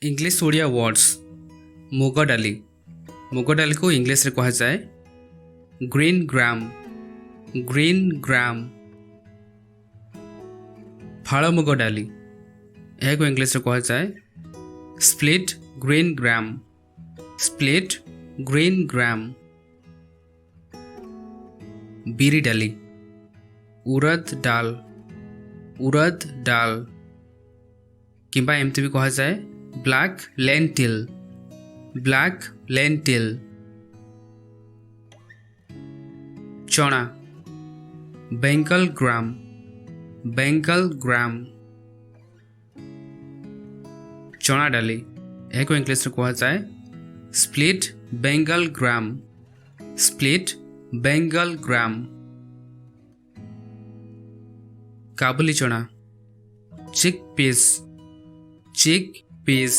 English Odia words मुग डाली। मुग डाली को इंग्लिश रे कहा जाए ग्रीन ग्राम। Green gram. फाड़ मुग डाली यह को इंग्लिश रे कहा जाए split green gram. Split green gram. बीरी डाली उड़द डाल। उड़द डाल किंबा एमती भी कहा जाए ब्लैक लेंटिल। Black lentil. चना बेंगल ग्राम। बेंगल ग्राम। चना डाली यह को इंग्लिश में कहा जाए स्प्लिट बेंगल ग्राम। स्प्लिट बेंगल ग्राम। काबुली चना चिक पीस। चिक पीस।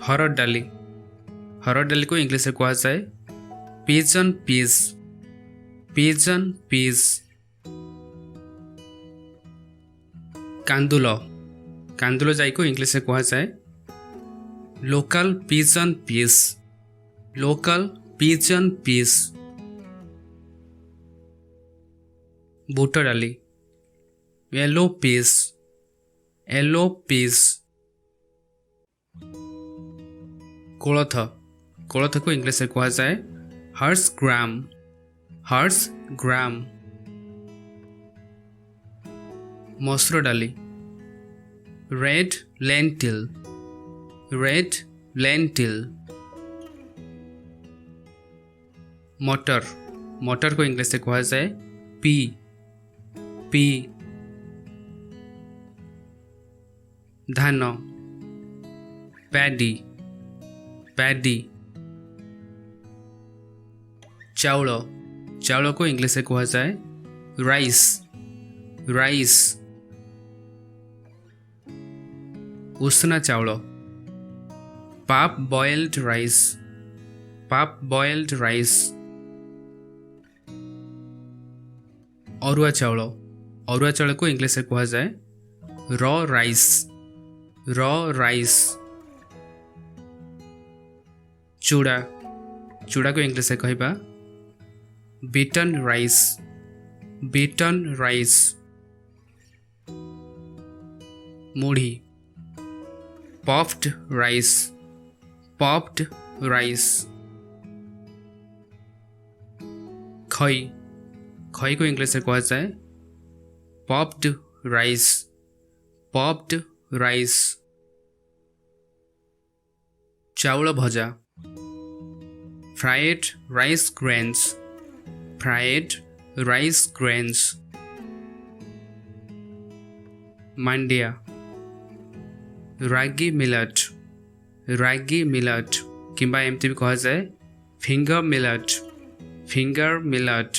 हरड़ डाली। हरड़ डाली को इंग्लिश में कहा जाए पिजन पीस। Pigeon peas. कांदुलो। कांदुलो जाई को इंग्लिश में कहा जाए local pigeon peas. Local pigeon peas. बूट डाली येलो पीस। Yellow peas. कोलथ। कोलथ को इंग्लिश में कहा जाए हर्स ग्राम। हर्स ग्राम। मसूर डाली रेड लेंटिल। Red lentil. मटर। मटर को इंग्लिश में कहा जाए पी। पी। धान पैडी। पैडी। चाउल। चाउल को इंग्लिश में कहा जाए राइस। राइस। उसना चाउल पाप बॉइल्ड राइस। पाप बॉइल्ड राइस। अरुआ चाउल। अरुआ चाउल को इंग्लिश में कहा जाए रॉ राइस। Raw rice. चूड़ा। चूड़ा को इंग्लिश में कहबा बीटन राइस। Beaten rice. मुढ़ी पफ्ड राइस। Puffed rice. खई। खई को इंग्लिश में कहा जाए पफ्ड राइस। Puffed rice. चाउल भजा fried rice grains. Fried rice grains. मांडिया रागी मिलट। रागी मिलट किंबा एमती भी कहा जाए फिंगर मिलट। Finger millet.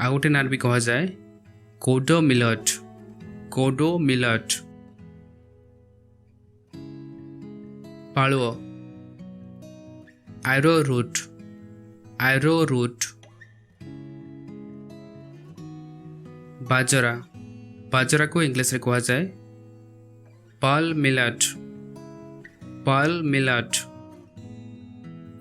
आउ गोटे नाम भी कहा जाए कोडो मिलट। कोडो मिलट। पालुओ आयरो रूट। Arrowroot. बाजरा। बाजरा को इंग्लिश में कहा जाए pearl millet. Pearl millet.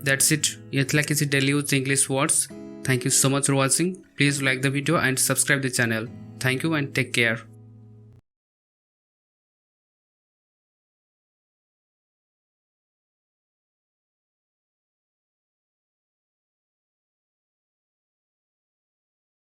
That's it. ये था किसी daily use English words. Thank you so much for watching. Please like the video and subscribe the channel. Thank you and take care.